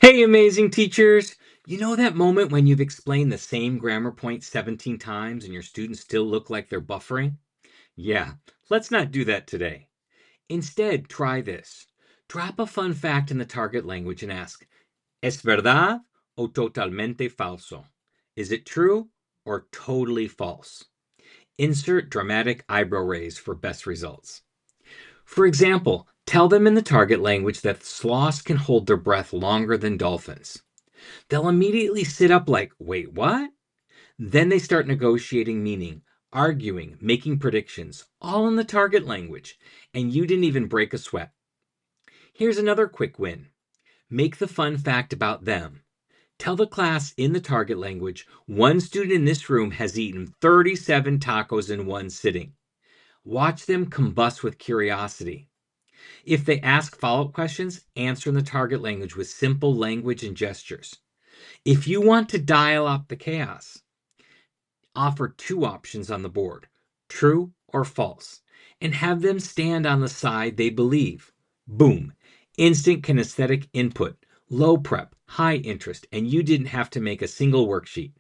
Hey, amazing teachers! You know that moment when you've explained the same grammar point 17 times and your students still look like they're buffering? Yeah, let's not do that today. Instead, try this. Drop a fun fact in the target language and ask, ¿Es verdad o totalmente falso? Is it true or totally false? Insert dramatic eyebrow raise for best results. For example, tell them in the target language that sloths can hold their breath longer than dolphins. They'll immediately sit up like, wait, what? Then they start negotiating meaning, arguing, making predictions, all in the target language, and you didn't even break a sweat. Here's another quick win. Make the fun fact about them. Tell the class in the target language, one student in this room has eaten 37 tacos in one sitting. Watch them combust with curiosity. If they ask follow-up questions, answer in the target language with simple language and gestures. If you want to dial up the chaos, offer two options on the board, true or false, and have them stand on the side they believe. Boom. Instant kinesthetic input, low prep, high interest, and you didn't have to make a single worksheet.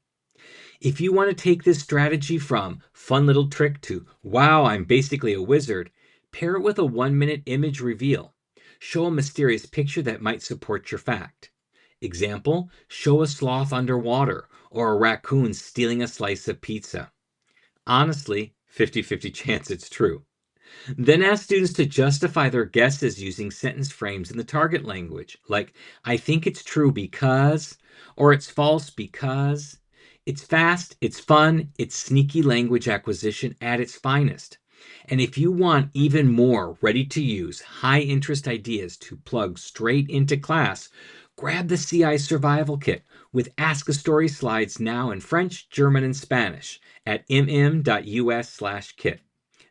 If you want to take this strategy from fun little trick to wow, I'm basically a wizard, pair it with a 1-minute image reveal. Show a mysterious picture that might support your fact. Example, show a sloth underwater or a raccoon stealing a slice of pizza. Honestly, 50-50 chance it's true. Then ask students to justify their guesses using sentence frames in the target language, like, I think it's true because, or it's false because. It's fast, it's fun, it's sneaky language acquisition at its finest. And if you want even more ready to use, high interest ideas to plug straight into class, grab the CI Survival Kit with Ask a Story slides now in French, German, and Spanish at mm.us/kit.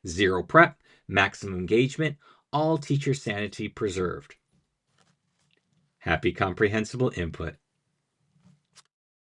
Zero prep, maximum engagement, all teacher sanity preserved. Happy comprehensible input.